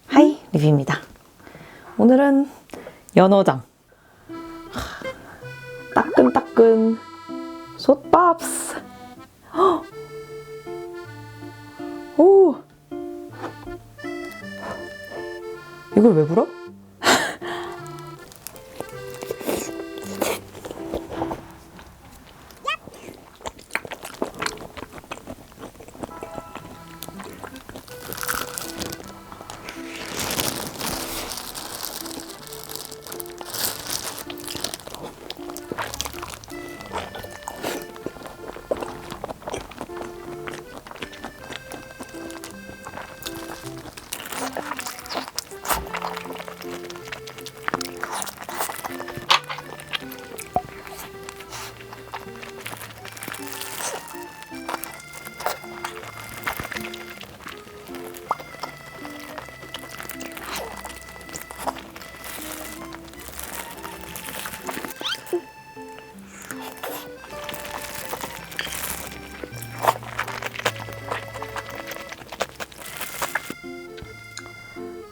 하이, 리뷰입니다. 오늘은 연어장, 따끈따끈 솥밥스. 오, 이걸 왜 불어?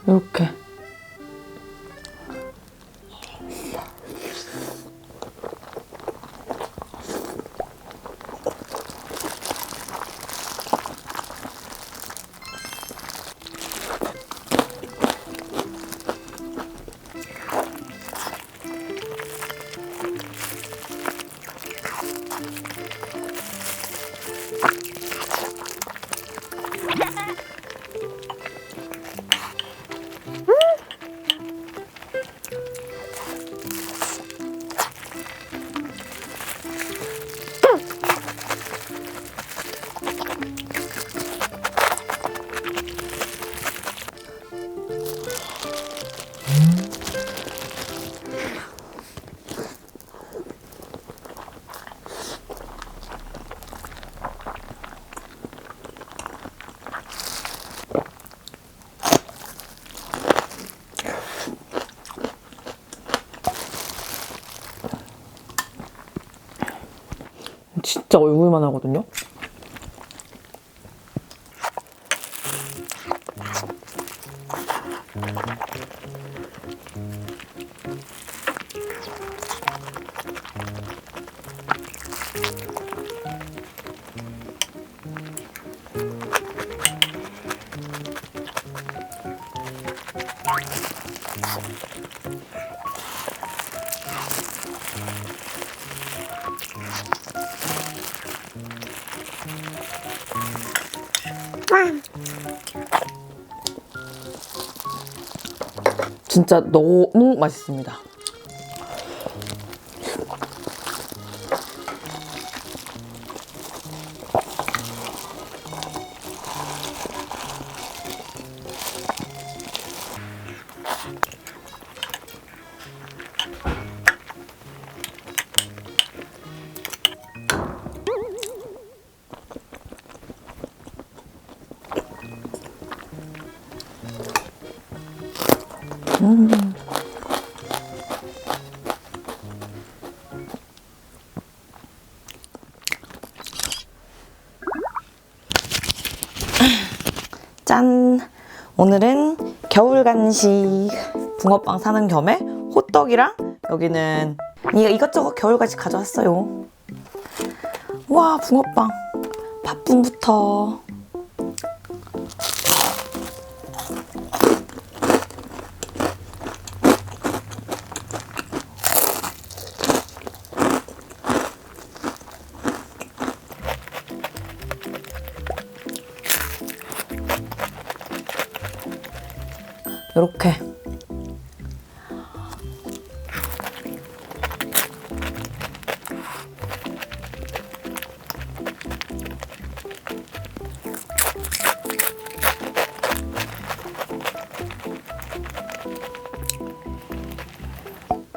이렇게. 진짜 얼굴만 하거든요. 진짜 너무 맛있습니다. 짠! 오늘은 겨울 간식 붕어빵 사는 겸에 호떡이랑 여기는 이것저것 겨울 간식 가져왔어요. 와, 붕어빵 팥붕부터 이렇게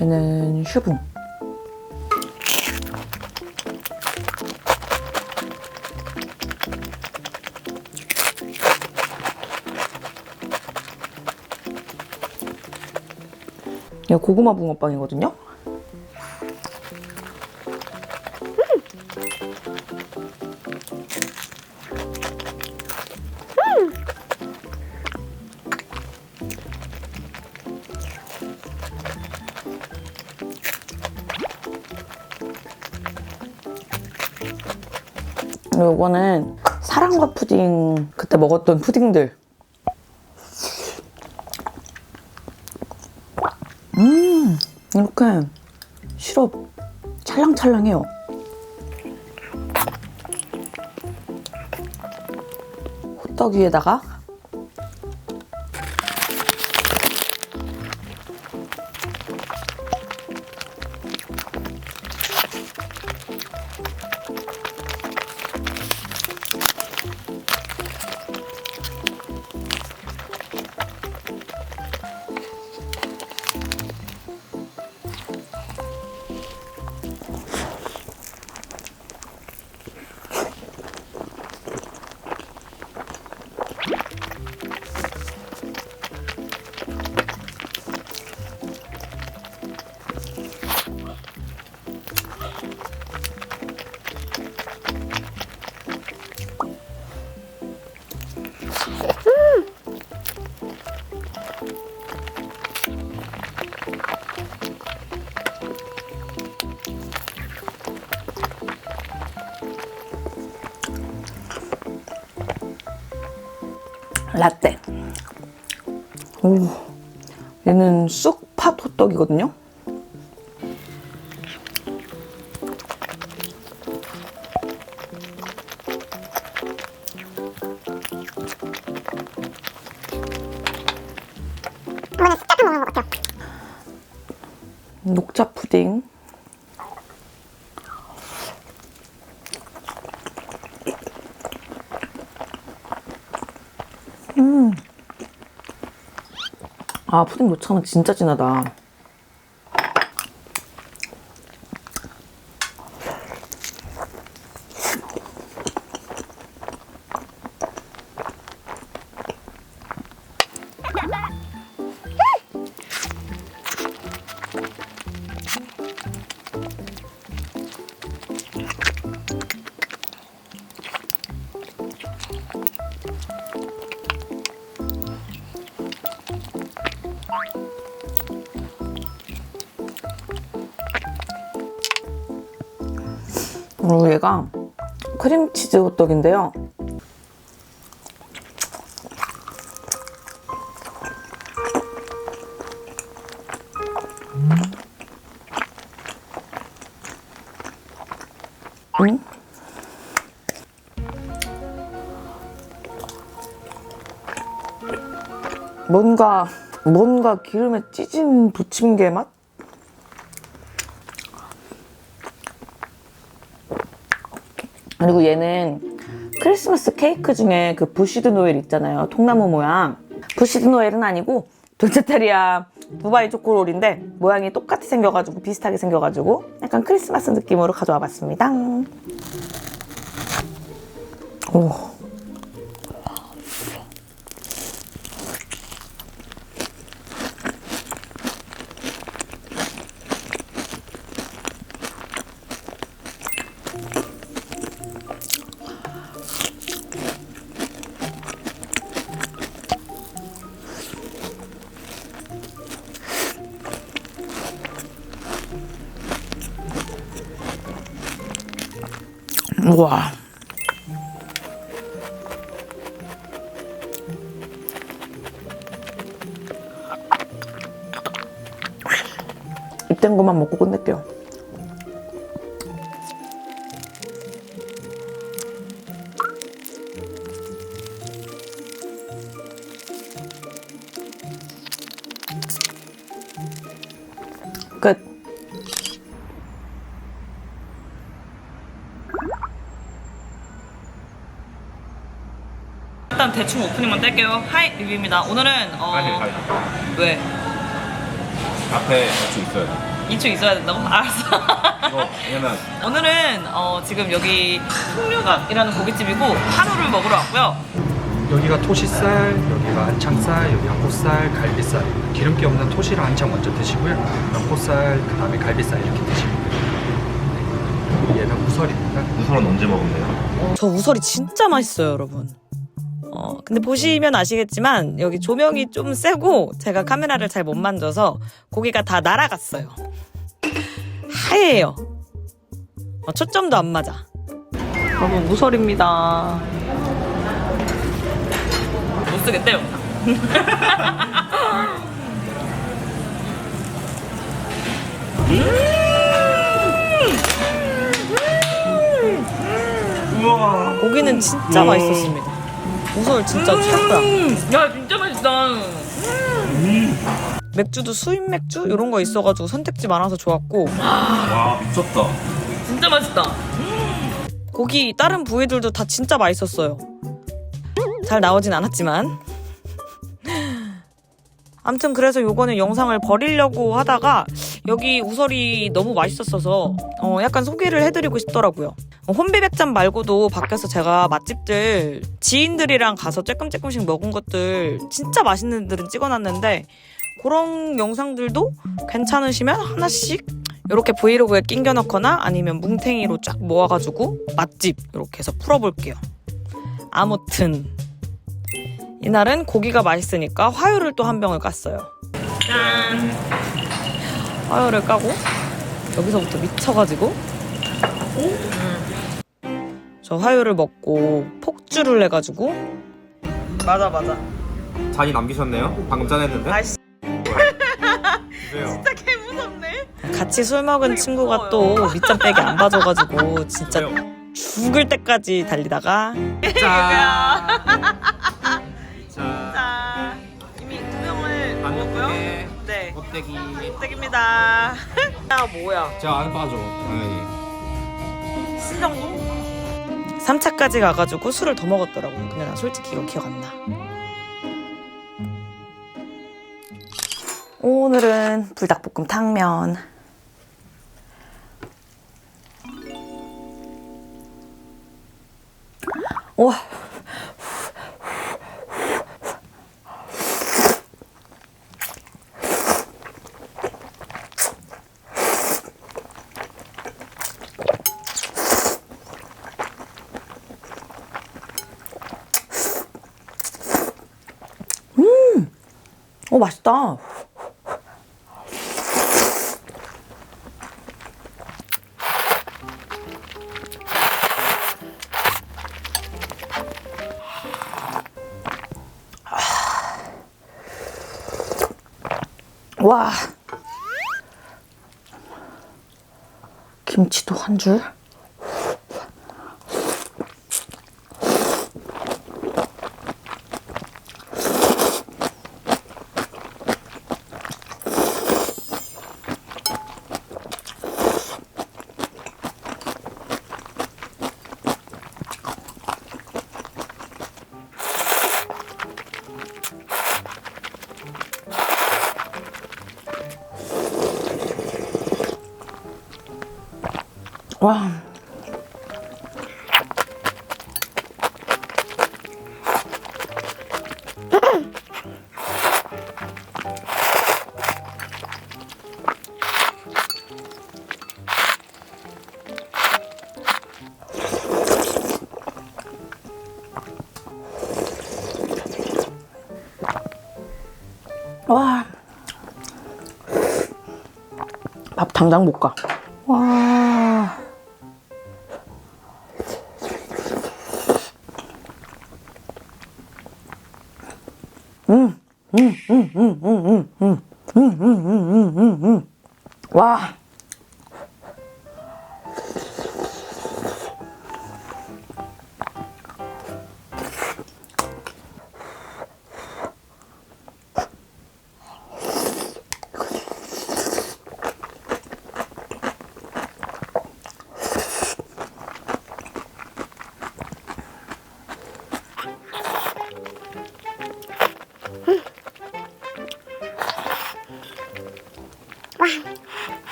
얘는 슈붕. 이거 고구마 붕어빵이거든요. 그리고 이거는 사랑과 푸딩, 그때 먹었던 푸딩들. 이렇게 시럽 찰랑찰랑해요. 호떡 위에다가 라떼. 오, 얘는 쑥팥 호떡이거든요. 이번에 숟가락 먹는 것 같아요. 녹차 푸딩. 아, 푸딩 녹차는 진짜 진하다. 그리고 얘가 크림치즈 호떡인데요. 뭔가 기름에 찌진 부침개 맛? 그리고 얘는 크리스마스 케이크 중에 그 부시드 노엘 있잖아요. 통나무 모양. 부시드 노엘은 아니고 돈체테리아 두바이 초코롤인데 모양이 똑같이 생겨가지고 비슷하게 생겨가지고 약간 크리스마스 느낌으로 가져와 봤습니다. 오. 우와. 입된 것만 먹고 끝낼게요. 끝. 일단 대충 오프닝만 뗄게요. 하이 리뷰입니다. 오늘은 아니. 왜? 앞에 대충 있어야 돼. 2층 있어야 된다고? 알았어. 이거 왜냐면 오늘은 지금 여기 풍류각이라는 고깃집이고 한우를 먹으러 왔고요. 여기가 토시살, 여기가 안창살, 여기가 꽃살, 갈비살입니다. 기름기 없는 토시를 한창 먼저 드시고요. 그다음 꽃살, 그 다음에 갈비살 이렇게 드시면 돼요. 얘는 우설입니다. 우설은 언제 먹으면 돼요? 저 우설이 진짜 맛있어요, 여러분. 근데 보시면 아시겠지만 여기 조명이 좀 세고 제가 카메라를 잘 못 만져서 고기가 다 날아갔어요. 하얘요. 초점도 안 맞아. 여러분, 우설입니다. 못 쓰겠대요. 우와. 고기는 진짜 맛있었습니다. 우설 진짜 최고야. 야 진짜 맛있다. 맥주도 수입 맥주 이런 거 있어가지고 선택지 많아서 좋았고, 와 미쳤다. 진짜 맛있다. 고기 다른 부위들도 다 진짜 맛있었어요. 잘 나오진 않았지만. 아무튼 그래서 요거는 영상을 버리려고 하다가 여기 우설이 너무 맛있었어서 약간 소개를 해드리고 싶더라고요. 혼비백잔 말고도 밖에서 제가 맛집들 지인들이랑 가서 조금씩 먹은 것들 진짜 맛있는 데들은 찍어놨는데, 그런 영상들도 괜찮으시면 하나씩 이렇게 브이로그에 낑겨 넣거나 아니면 뭉탱이로 쫙 모아가지고 맛집 이렇게 해서 풀어볼게요. 아무튼 이날은 고기가 맛있으니까 화요를 또 한 병을 깠어요. 짠. 화요를 까고 여기서부터 미쳐가지고 저 화요를 먹고 폭주를 해가지고. 맞아. 잔이 남기셨네요? 방금 짠했는데? 아이씨, 왜요? 진짜 개 무섭네. 같이 술 먹은 친구가 또 밑잔 빼기 안 봐줘가지고 진짜 왜요? 죽을 때까지 달리다가 자, 이미 2명을 먹었고요. 네, 껍데기. 땡입니다. 아, 뭐야? 제가 안 빠져 당연히. 신정동? 3차까지 가가지고 술을 더 먹었더라고요. 근데 난 솔직히 이거 기억 안 나. 오늘은 불닭볶음 탕면. 와. 맛있다. 와, 김치도 한 줄. 와. 와. 밥 당장 못 가. 와. 와.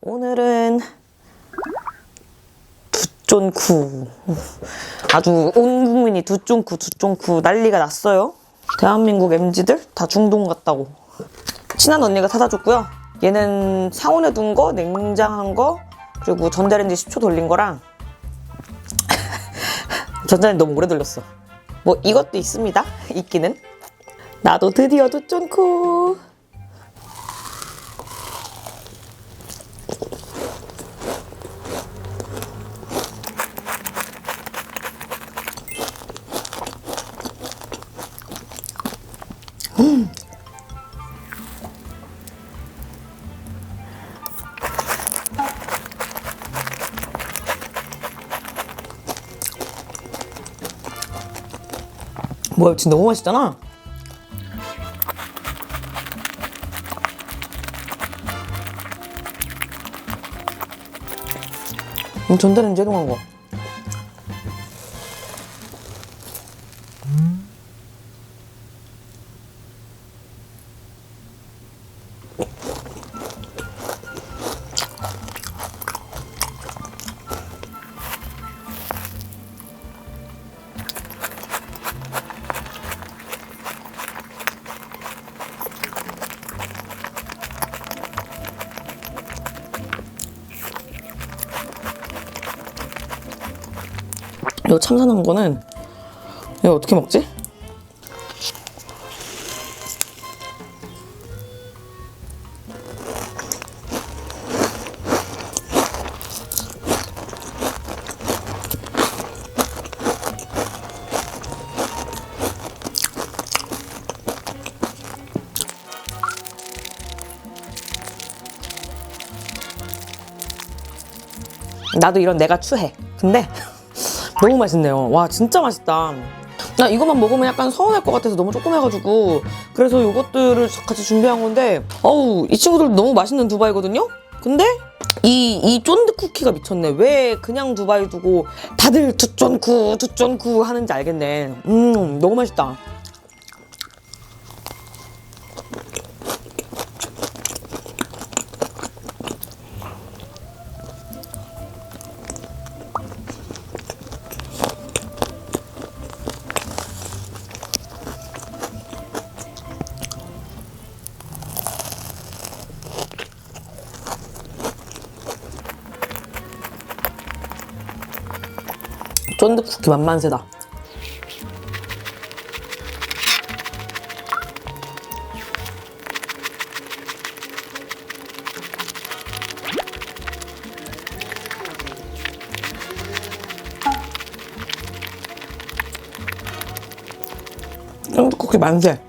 오늘은 두쫀쿠. 아주 온 국민이 두쫀쿠 난리가 났어요. 대한민국 MZ들 다 중동 갔다고. 친한 언니가 사다 줬고요. 얘는 상온에 둔 거, 냉장한 거, 그리고 전자레인지 10초 돌린 거랑 전자레인지 너무 오래 돌렸어. 뭐 이것도 있습니다. 있기는. 나도 드디어 두쫀쿠. 뭐야, 진짜 너무 맛있잖아. 전자레인지 해동한 거. 이거 참산한 거는 이거 어떻게 먹지? 나도 이런 내가 추해. 근데 너무 맛있네요. 와, 진짜 맛있다. 나 이것만 먹으면 약간 서운할 것 같아서 너무 조그매가지고 그래서 이것들을 같이 준비한 건데 어우, 이 친구들 너무 맛있는 두바이거든요? 근데 이 쫀득 쿠키가 미쳤네. 왜 그냥 두바이 두고 다들 두쫀쿠 하는지 알겠네. 너무 맛있다. 쫀득 쿠키 만만세다. 쫀득 쿠키 만세.